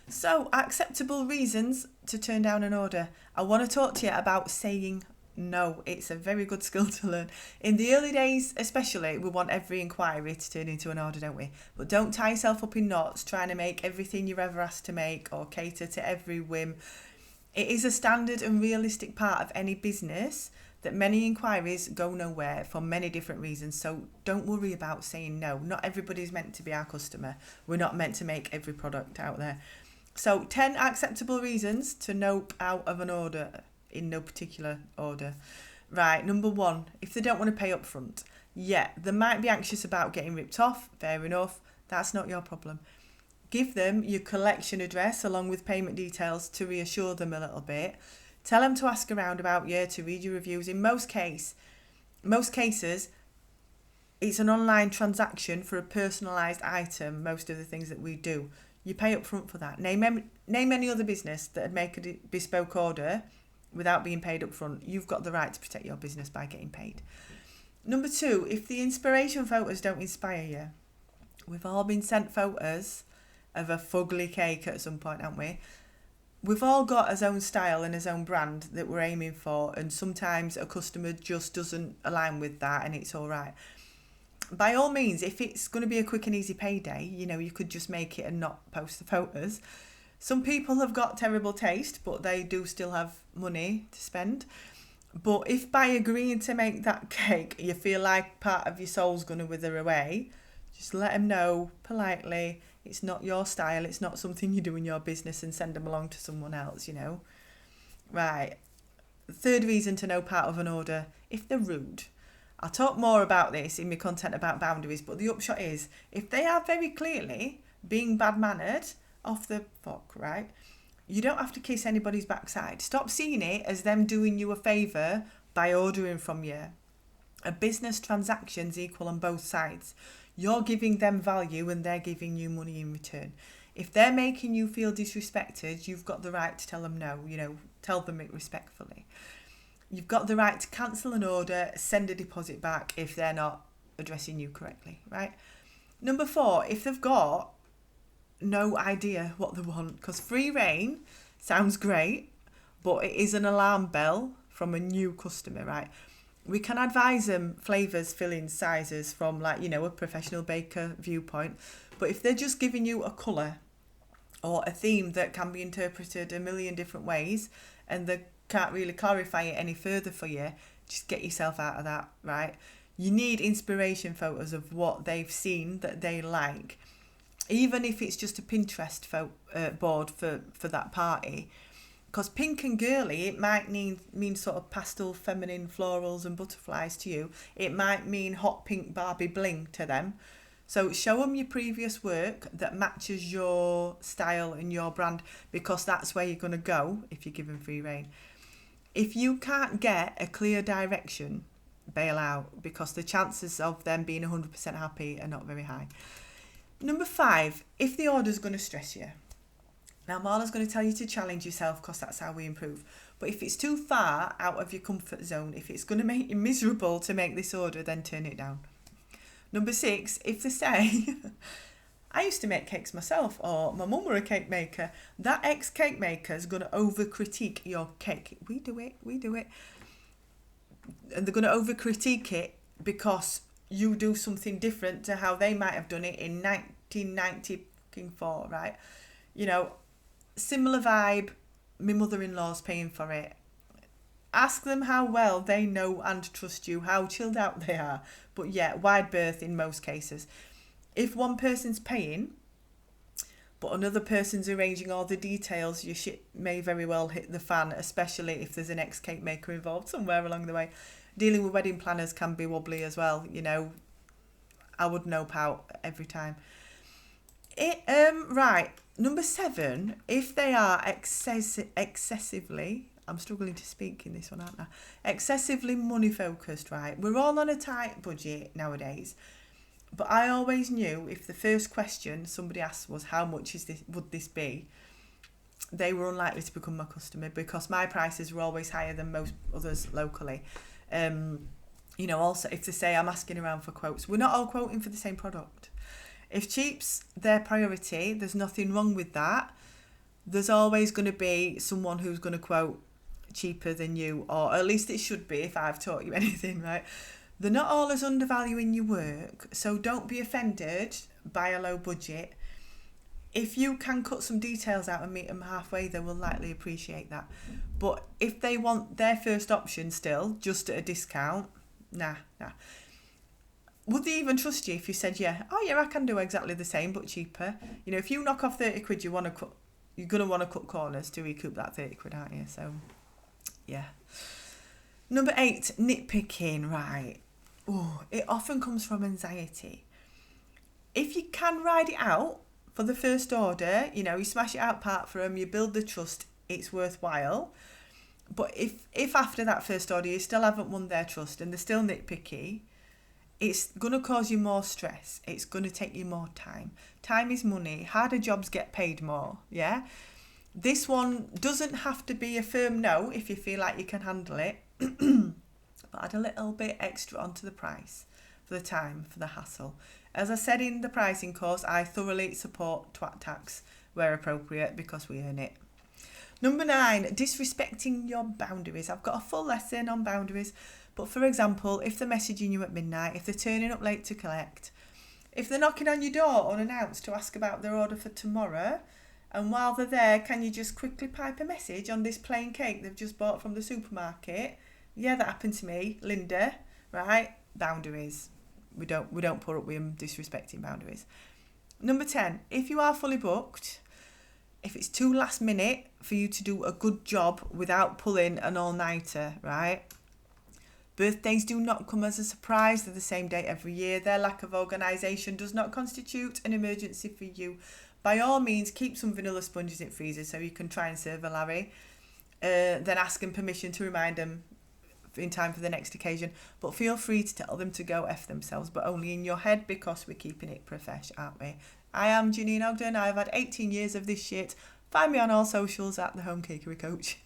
So, acceptable reasons to turn down an order. I want to talk to you about saying no. It's a very good skill to learn. In the early days, especially, we want every inquiry to turn into an order, don't we? But don't tie yourself up in knots trying to make everything you're ever asked to make or cater to every whim. It is a standard and realistic part of any business that many inquiries go nowhere for many different reasons. So don't worry about saying no. Not everybody's meant to be our customer. We're not meant to make every product out there. So 10 acceptable reasons to nope out of an order in no particular order. Right, number 1, if they don't want to pay up front. Yeah, they might be anxious about getting ripped off. Fair enough. That's not your problem. Give them your collection address along with payment details to reassure them a little bit. Tell them to ask around about you, to read your reviews. In most cases, it's an online transaction for a personalised item, most of the things that we do. You pay up front for that. Name any other business that would make a bespoke order without being paid up front. You've got the right to protect your business by getting paid. Number 2, if the inspiration photos don't inspire you. We've all been sent photos of a fugly cake at some point, haven't we? We've all got his own style and his own brand that we're aiming for, and sometimes a customer just doesn't align with that, and it's all right. By all means, if it's going to be a quick and easy payday, you could just make it and not post the photos. Some people have got terrible taste, but they do still have money to spend. But if by agreeing to make that cake, you feel like part of your soul's going to wither away, just let them know politely. It's not your style. It's not something you do in your business, and send them along to someone else, Right. Third reason to no part of an order, if they're rude. I'll talk more about this in my content about boundaries, but the upshot is, if they are very clearly being bad-mannered, off the fuck, right? You don't have to kiss anybody's backside. Stop seeing it as them doing you a favour by ordering from you. A business transaction's equal on both sides. You're giving them value and they're giving you money in return. If they're making you feel disrespected, you've got the right to tell them no, tell them it respectfully. You've got the right to cancel an order, send a deposit back if they're not addressing you correctly, right? Number 4, if they've got no idea what they want, because free reign sounds great, but it is an alarm bell from a new customer, right? We can advise them flavours, fillings, sizes from a professional baker viewpoint, but if they're just giving you a colour or a theme that can be interpreted a million different ways and they can't really clarify it any further for you, just get yourself out of that, right? You need inspiration photos of what they've seen that they like, even if it's just a Pinterest board for that party. Because pink and girly, it might mean sort of pastel feminine florals and butterflies to you. It might mean hot pink Barbie bling to them. So show them your previous work that matches your style and your brand, because that's where you're going to go if you give them free reign. If you can't get a clear direction, bail out, because the chances of them being 100% happy are not very high. Number 5, if the order's going to stress you. Now, Marla's going to tell you to challenge yourself, because that's how we improve. But if it's too far out of your comfort zone, if it's going to make you miserable to make this order, then turn it down. Number 6, if they say, I used to make cakes myself, or my mum were a cake maker, that ex-cake maker is going to over-critique your cake. We do it. And they're going to over-critique it because you do something different to how they might have done it in 1994, right? Similar vibe, my mother-in-law's paying for it. Ask them how well they know and trust you, how chilled out they are. But yeah, wide berth in most cases. If one person's paying, but another person's arranging all the details, your shit may very well hit the fan, especially if there's an ex-cake maker involved somewhere along the way. Dealing with wedding planners can be wobbly as well, I would nope out every time. Right, number 7, if they are excessively, I'm struggling to speak in this one, aren't I? Excessively money focused, right? We're all on a tight budget nowadays. But I always knew if the first question somebody asked was, how much would this be? They were unlikely to become my customer, because my prices were always higher than most others locally. Also, if they say I'm asking around for quotes, we're not all quoting for the same product. If cheap's their priority, there's nothing wrong with that. there's always going to be someone who's going to quote cheaper than you, or at least it should be if I've taught you anything, right? They're not all as undervaluing your work, so don't be offended by a low budget. If you can cut some details out and meet them halfway, they will likely appreciate that. But if they want their first option still, just at a discount, nah. Would they even trust you if you said, yeah, I can do exactly the same but cheaper? You know, if you knock off 30 quid, you're going to want to cut corners to recoup that 30 quid, aren't you? So, yeah. Number 8, nitpicking, right. Oh, it often comes from anxiety. If you can ride it out for the first order, you know, you smash it out apart for them, you build the trust, it's worthwhile. But if after that first order you still haven't won their trust and they're still nitpicky, it's going to cause you more stress. It's going to take you more time. Time is money. Harder jobs get paid more, yeah? This one doesn't have to be a firm no if you feel like you can handle it. But add a little bit extra onto the price for the time, for the hassle. As I said in the pricing course, I thoroughly support twat tax where appropriate because we earn it. Number 9, disrespecting your boundaries. I've got a full lesson on boundaries. But for example, if they're messaging you at midnight, if they're turning up late to collect, if they're knocking on your door unannounced to ask about their order for tomorrow, and while they're there, can you just quickly pipe a message on this plain cake they've just bought from the supermarket? Yeah, that happened to me, Linda, right? Boundaries. We don't put up with them disrespecting boundaries. Number 10, if you are fully booked, if it's too last minute for you to do a good job without pulling an all-nighter, right? Birthdays do not come as a surprise. They're the same day every year. Their lack of organisation does not constitute an emergency for you. By all means, keep some vanilla sponges in freezer so you can try and serve a Larry. Then ask them permission to remind them in time for the next occasion. But feel free to tell them to go F themselves, but only in your head because we're keeping it profesh, aren't we? I am Janine Ogden. I've had 18 years of this shit. Find me on all socials at The Home Cakery Coach.